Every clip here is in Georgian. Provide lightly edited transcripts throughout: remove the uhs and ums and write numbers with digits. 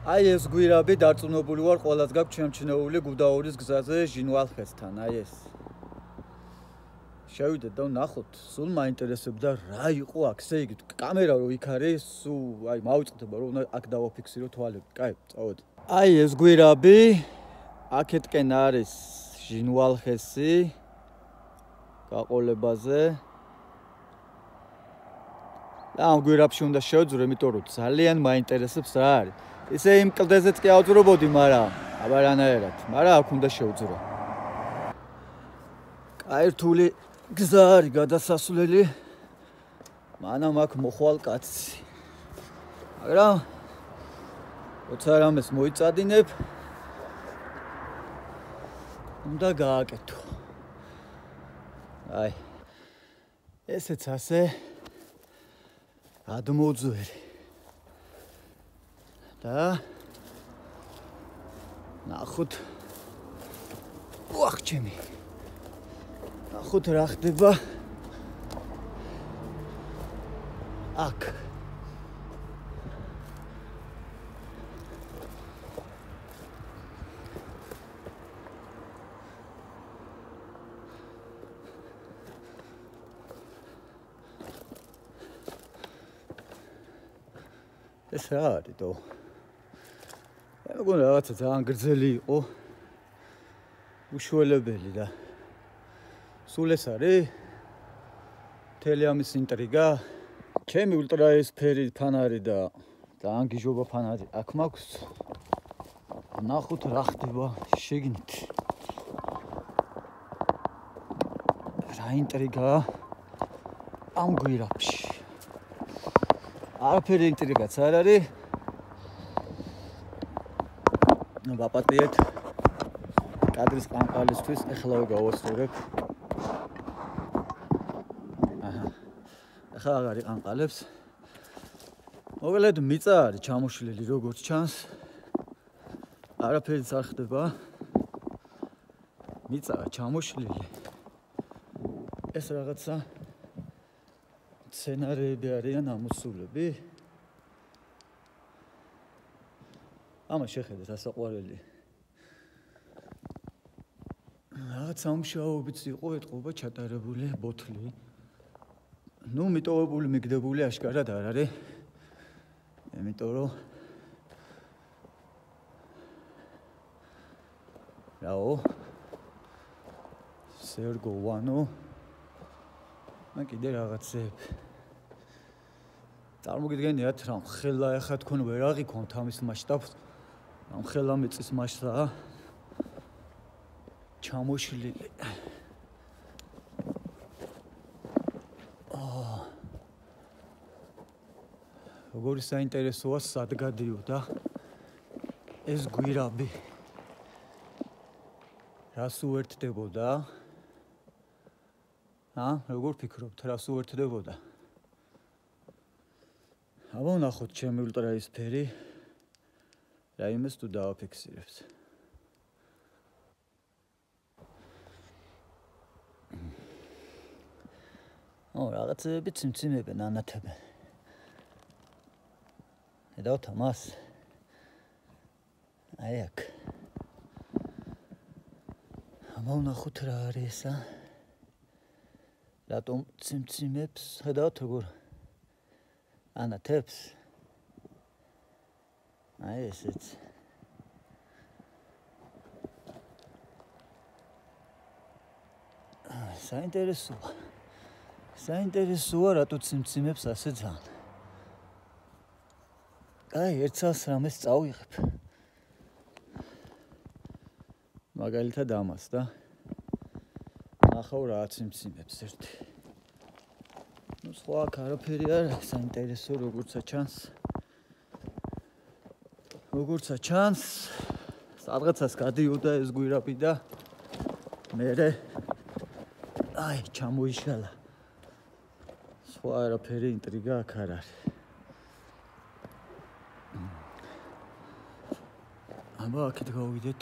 აი ეს გვირაბი დარწმუნებული ვარ ყველას გაქვს ჩემჩნეული გუდაურის გზაზე ჟინვალხესთან, აი ეს. შევიდეთ და ვნახოთ, სულ მაინტერესებდა რა იყო აქ, ესე იგი კამერა რო იქ არის, სულ აი მავიწყდება რომ აქ დავაფიქსირო თვალები. კაი, წავედი. აი ეს გვირაბი აქეთკენ არის ჟინვალხესი გაყოლებაზე. და ამ გვირაბში უნდა შევძვრო, იმიტომ რომ ძალიან მაინტერესებს რა არის. ისე იმ კლდეზეც კი ავძვრობოდი, მაგრამ აბარანაერად, მაგრამ აქ უნდა შევძვრო. კაი რთული გზა არის გადასასვლელი. მანამ აქ მოხვალ კაცი. მაგრამ როცა რამეს მოიწადინებ, უნდა გააკეთო. აი ესეც ასე გადმოძვერი. და ნახოთ ვახჩემი. ნახოთ რა ხდება აქ. ეს რა არის თო? მეგონა რაღაცა ძალიან გრძელი იყო. უშუალებელი და სულ ეს არის მთელი ამის ინტრიგა. ჩემი ულტრაესფერი ფანარი და ძალიან გიჟობა ფანარი აქ მაქვს. ნახოთ რა ხდება შიგნით. რა ინტრიგაა ამ გვირაბში. არაფერი ინტრიგაც არ არის. ვაპატიეთ კადრის ყანყალისთვის, ეხლავე გავასწორებ. ახლა აღარ იყანყალებს. მოკლედ მიწა არის ჩამოშლილი როგორც ჩანს. არაფერიც არ ხდება. მიწაა ჩამოშლილი. ეს რაღაცა სცენარები არიან ამოსულები. ამა შეხედეთ ასაყვარელი. რაღაც სამუშაოებიც იყო ეთყობა ჩატარებული ბოთლი. ნუ მიტოვებული მიგდებული აშკარად არ არის. იმიტომ რომ რაო სერგო ვანო მან კიდე რაღაცები. წარმოგიდგენიათ რა ხელა ახლა თქვენ ვერ აღიქონთ ამის მასშტაბს. ამ ხელა მიწის მასშტაბა ჩამოშლილი. როგორი საინტერესოა სად გადიოდა ეს გვირაბი. რას უერთდებოდა? როგორ ფიქრობთ, რას უერთდებოდა? აბა ვნახოთ ჩემი ულტრაესფერი. რაიმეს თუ დავაფიქსირებს. რაღაცები ციმციმებენ, ანათებენ. ედავთ ამას. აი აქ. აბა ვნახოთ რა არის ესა. რატომ ციმციმებს? ხედავთ როგორ ანათებს? აი ესეც. საინტერესოა რატო ციმციმებს ასე ძალიან. აი ერთ წელს რამეს წავიღებ. მაგალითად ამას და ნახავ რა ციმციმებს ერთი. ნუ სხვა აქ არაფერი არ არის საინტერესო როგორცა ჩანს. სადღაცას გადიოდა ეს გვირაბი და მერე აი ჩამოიშალა. სხვა არაფერი ინტრიგა აქ არ არის. აბა აქეთ გავიდეთ.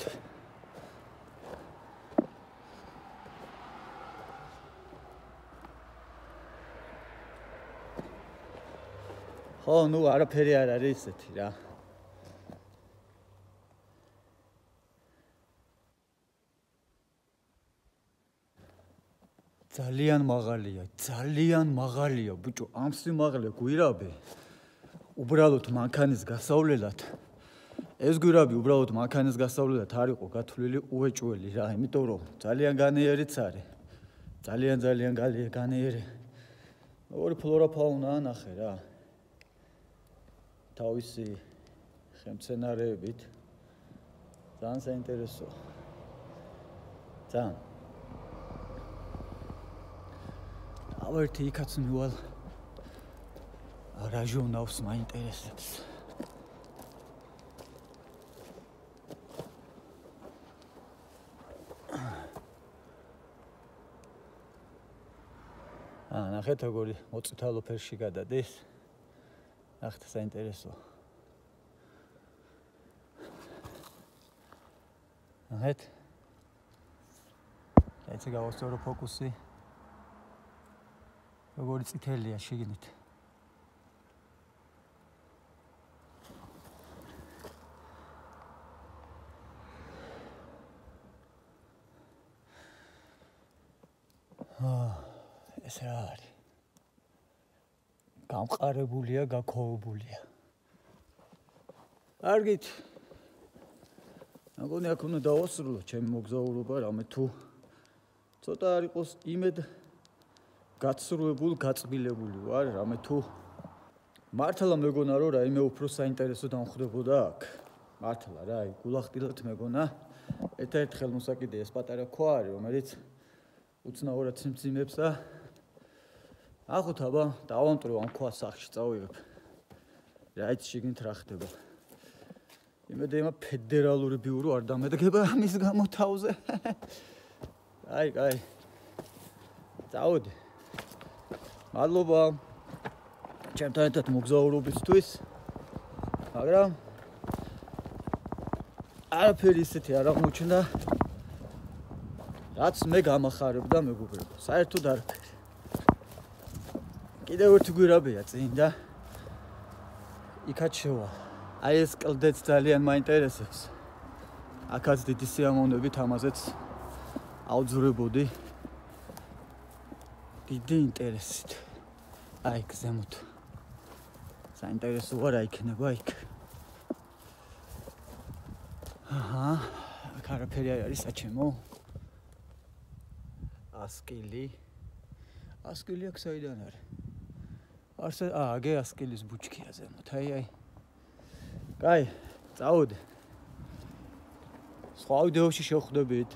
ხო, ნუ არაფერი არ არის ესეთი რა. ძალიან მაღალია ბიჭო ამ სიმაღლე გვირაბი უბრალოდ მანქანის გასავლელად ეს გვირაბი უბრალოდ მანქანის გასავლელად არ იყო გათვლილი უეჭველი რა იმიტომ რომ ძალიან განიერიც არის ძალიან განიერი ორი ფლორა ფაუნა ნახე რა თავისი ხემცენარეებით ძალიან საინტერესოა ძალიან ავერთი იქაც მივალ რა ჟურნალს მაინტერესებს ნახეთ როგორი მოწითალო ფერში გადადის ნახეთ საინტერესოა ნახეთ ეცე გავასწორო ფოკუსი როგორი წითელია შიგნით ეს რა არის გამყარებულია გაქოვებულია კარგით მგონი აქ უნდა დავასრულო ჩემი მოგზაურობა რამე თუ ცოტა არ იყოს იმედ გაცრუებული გაწბილებული ვარ რამე თუ მართლა მეგონა რომ რაიმე უფრო საინტერესო დამხვდებოდა აქ მართლა რა გულახდილად მეგონა ერთ-ერთ ხელმოსაკიდე ეს პატარა ქვა არის რომელიც უცნაურად სიმძიმებს და ახოთ აბა დავამტრო ამ ქვას სახში წავიღებ რაიც შიგნით რა ხდება იმედი ემა ფედერალური ბიურო არ დამედგება ამის გამო თავზე კაი წავედი მადლობა ჩემთან ერთად მოგზაურობისთვის მაგრამ არაფერი ისეთი არ აღმოჩნდა რაც მე გამახარებდა მეგობრებო საერთოდ არაფერი კიდევ ერთი გვირაბია წინ და იქაც შევალ აი ეს კლდეც ძალიან მაინტერესებს აქაც დიდი სიამოვნებით ამაზეც ავძვრებოდი დიდი ინტერესით აი გზემოთ საინტერესოა რა იქნება იქ აქ არაფერი არ არის საჩემო ასკილი აქ საიდან არის აგე ასკილის ბუჩქია ზემოთ აი კაი წავედი სხვა ვიდეოში შევხვდებით